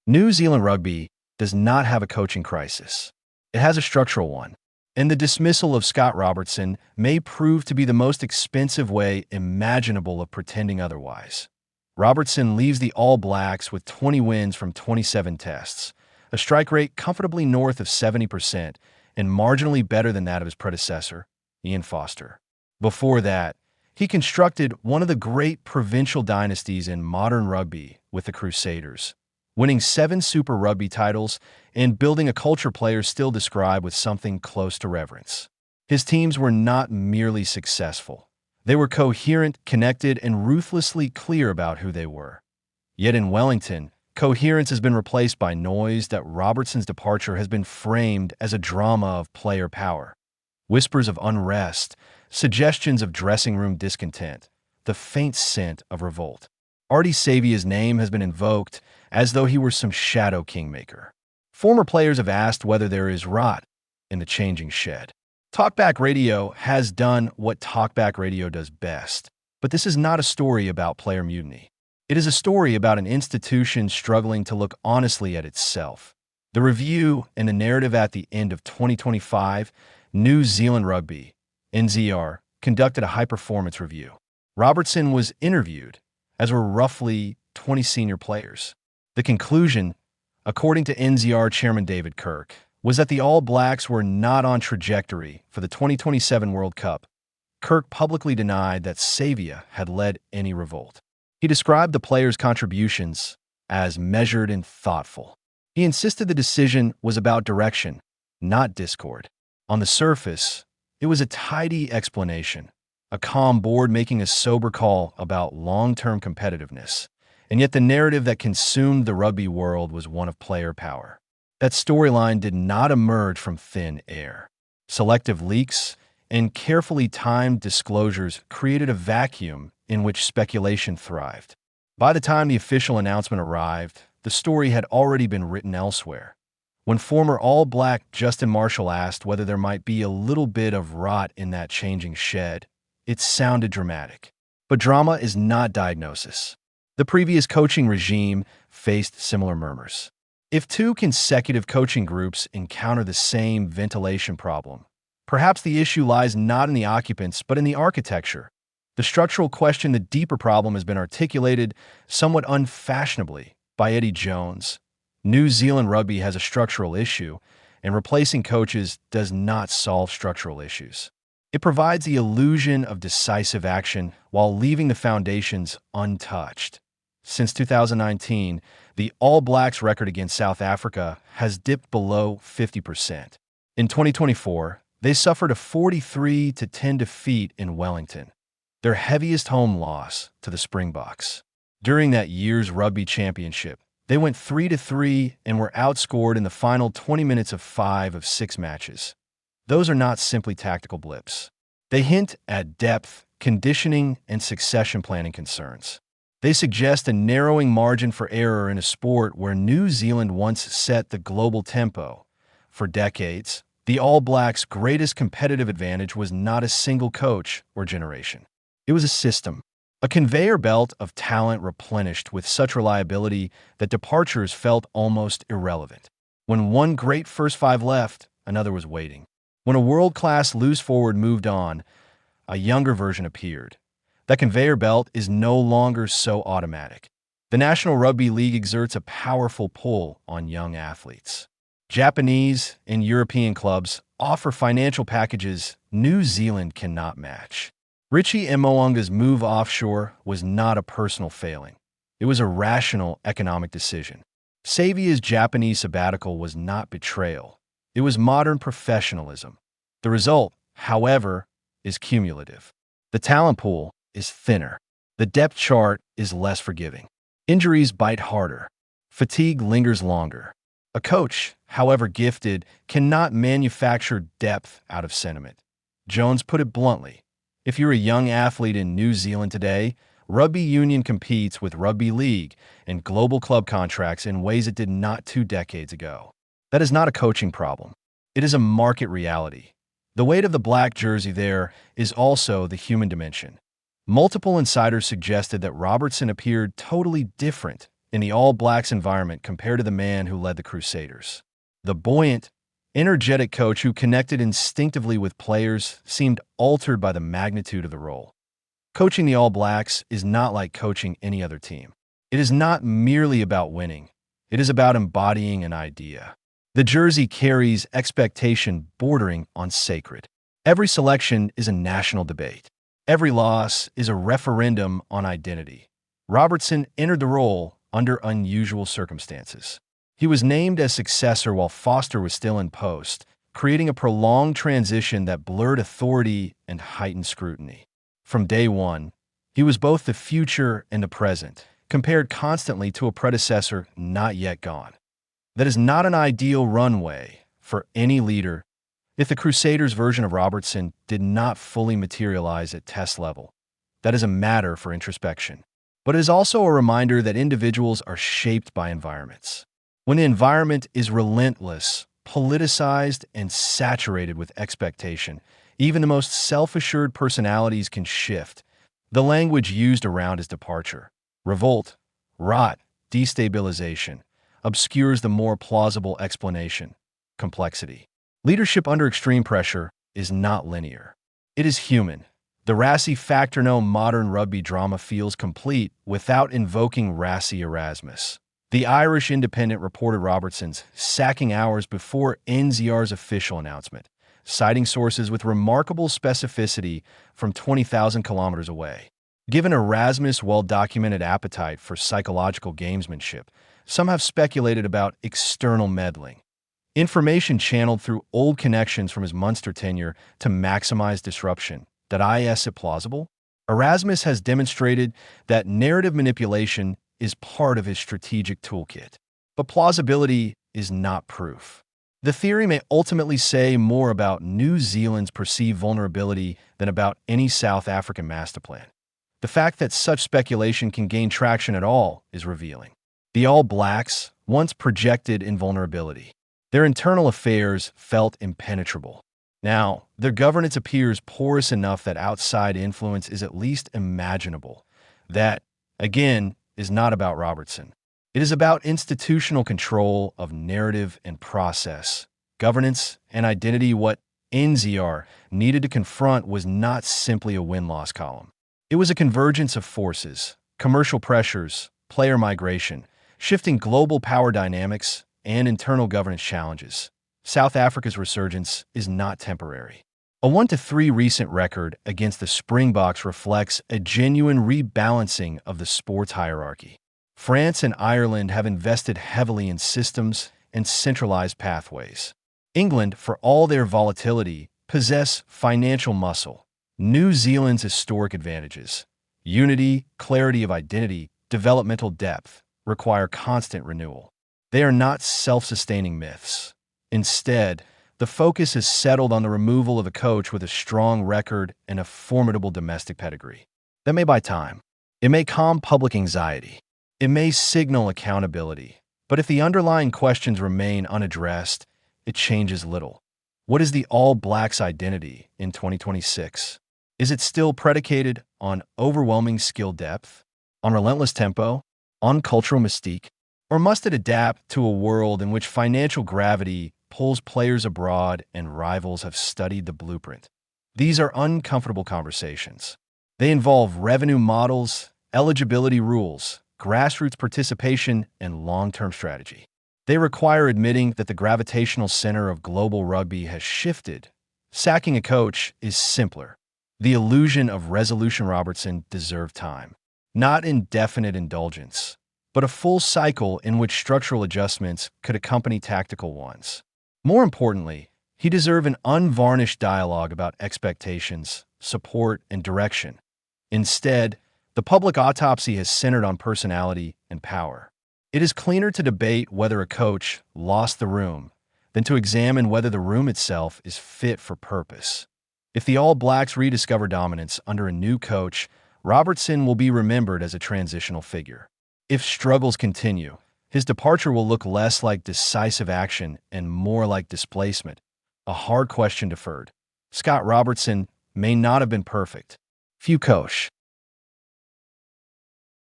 New Zealand Rugby does not have a coaching crisis. It has a structural one, and the dismissal of Scott Robertson may prove to be the most expensive way imaginable of pretending otherwise. Robertson leaves the All Blacks with 20 wins from 27 tests, a strike rate comfortably north of 70% and marginally better than that of his predecessor, Ian Foster. Before that, he constructed one of the great provincial dynasties in modern rugby with the Crusaders, winning 7 Super Rugby titles and building a culture players still describe with something close to reverence. His teams were not merely successful. They were coherent, connected, and ruthlessly clear about who they were. Yet in Wellington, coherence has been replaced by noise that Robertson's departure has been framed as a drama of player power. Whispers of unrest, suggestions of dressing room discontent, the faint scent of revolt. Ardie Savea's name has been invoked as though he were some shadow kingmaker. Former players have asked whether there is rot in the changing shed. Talkback radio has done what talkback radio does best, but this is not a story about player mutiny. It is a story about an institution struggling to look honestly at itself. The review and the narrative at the end of 2025, New Zealand Rugby, NZR, conducted a high-performance review. Robertson was interviewed, as were roughly 20 senior players. The conclusion, according to NZR chairman David Kirk, was that the All Blacks were not on trajectory for the 2027 World Cup. Kirk publicly denied that Savea had led any revolt. He described the players' contributions as measured and thoughtful. He insisted the decision was about direction, not discord. On the surface, it was a tidy explanation, a calm board making a sober call about long-term competitiveness. And yet the narrative that consumed the rugby world was one of player power. That storyline did not emerge from thin air. Selective leaks and carefully timed disclosures created a vacuum in which speculation thrived. By the time the official announcement arrived, the story had already been written elsewhere. When former All Black Justin Marshall asked whether there might be a little bit of rot in that changing shed, it sounded dramatic. But drama is not diagnosis. The previous coaching regime faced similar murmurs. If 2 consecutive coaching groups encounter the same ventilation problem, perhaps the issue lies not in the occupants but in the architecture. The structural question, the deeper problem, has been articulated somewhat unfashionably by Eddie Jones. New Zealand Rugby has a structural issue, and replacing coaches does not solve structural issues. It provides the illusion of decisive action while leaving the foundations untouched. Since 2019, the All Blacks' record against South Africa has dipped below 50%. In 2024, they suffered a 43-10 defeat in Wellington, their heaviest home loss to the Springboks. During that year's Rugby Championship, they went 3-3 and were outscored in the final 20 minutes of 5 of 6 matches. Those are not simply tactical blips. They hint at depth, conditioning, and succession planning concerns. They suggest a narrowing margin for error in a sport where New Zealand once set the global tempo. For decades, the All Blacks' greatest competitive advantage was not a single coach or generation. It was a system, a conveyor belt of talent replenished with such reliability that departures felt almost irrelevant. When one great first 5 left, another was waiting. When a world-class loose forward moved on, a younger version appeared. That conveyor belt is no longer so automatic. The National Rugby League exerts a powerful pull on young athletes. Japanese and European clubs offer financial packages New Zealand cannot match. Richie Mo'unga's move offshore was not a personal failing. It was a rational economic decision. Savea's Japanese sabbatical was not betrayal. It was modern professionalism. The result, however, is cumulative. The talent pool is thinner. The depth chart is less forgiving. Injuries bite harder. Fatigue lingers longer. A coach, however gifted, cannot manufacture depth out of sentiment. Jones put it bluntly. If you're a young athlete in New Zealand today, rugby union competes with rugby league and global club contracts in ways it did not 2 decades ago. That is not a coaching problem. It is a market reality. The weight of the black jersey there is also the human dimension. Multiple insiders suggested that Robertson appeared totally different in the All Blacks environment compared to the man who led the Crusaders. The buoyant, energetic coach who connected instinctively with players seemed altered by the magnitude of the role. Coaching the All Blacks is not like coaching any other team. It is not merely about winning. It is about embodying an idea. The jersey carries expectation bordering on sacred. Every selection is a national debate. Every loss is a referendum on identity. Robertson entered the role under unusual circumstances. He was named as successor while Foster was still in post, creating a prolonged transition that blurred authority and heightened scrutiny. From day one, he was both the future and the present, compared constantly to a predecessor not yet gone. That is not an ideal runway for any leader if the Crusaders' version of Robertson did not fully materialize at test level. That is a matter for introspection. But it is also a reminder that individuals are shaped by environments. When the environment is relentless, politicized, and saturated with expectation, even the most self-assured personalities can shift. The language used around his departure, revolt, rot, destabilization, obscures the more plausible explanation, complexity. Leadership under extreme pressure is not linear. It is human. The Rassie factor no modern rugby drama feels complete without invoking Rassie Erasmus. The Irish Independent reported Robertson's sacking hours before NZR's official announcement, citing sources with remarkable specificity from 20,000 kilometers away. Given Erasmus' well-documented appetite for psychological gamesmanship, some have speculated about external meddling. Information channeled through old connections from his Munster tenure to maximize disruption. That is it plausible? Erasmus has demonstrated that narrative manipulation is part of his strategic toolkit. But plausibility is not proof. The theory may ultimately say more about New Zealand's perceived vulnerability than about any South African master plan. The fact that such speculation can gain traction at all is revealing. The All Blacks once projected invulnerability. Their internal affairs felt impenetrable. Now, their governance appears porous enough that outside influence is at least imaginable. That, again, is not about Robertson. It is about institutional control of narrative and process, governance and identity. What NZR needed to confront was not simply a win-loss column. It was a convergence of forces, commercial pressures, player migration, shifting global power dynamics, and internal governance challenges. South Africa's resurgence is not temporary. A 1-3 recent record against the Springboks reflects a genuine rebalancing of the sports hierarchy. France and Ireland have invested heavily in systems and centralized pathways. England, for all their volatility, possess financial muscle. New Zealand's historic advantages, unity, clarity of identity, developmental depth, require constant renewal. They are not self-sustaining myths. Instead, the focus is settled on the removal of a coach with a strong record and a formidable domestic pedigree. That may buy time. It may calm public anxiety. It may signal accountability. But if the underlying questions remain unaddressed, it changes little. What is the All Blacks' identity in 2026? Is it still predicated on overwhelming skill depth, on relentless tempo, on cultural mystique? Or must it adapt to a world in which financial gravity pulls players abroad and rivals have studied the blueprint? These are uncomfortable conversations. They involve revenue models, eligibility rules, grassroots participation, and long-term strategy. They require admitting that the gravitational center of global rugby has shifted. Sacking a coach is simpler. The illusion of resolution Robertson deserved time. Not indefinite indulgence, but a full cycle in which structural adjustments could accompany tactical ones. More importantly, he deserved an unvarnished dialogue about expectations, support, and direction. Instead, the public autopsy has centered on personality and power. It is cleaner to debate whether a coach lost the room than to examine whether the room itself is fit for purpose. If the All Blacks rediscover dominance under a new coach, Robertson will be remembered as a transitional figure. If struggles continue, his departure will look less like decisive action and more like displacement, a hard question deferred. Scott Robertson may not have been perfect. Few coach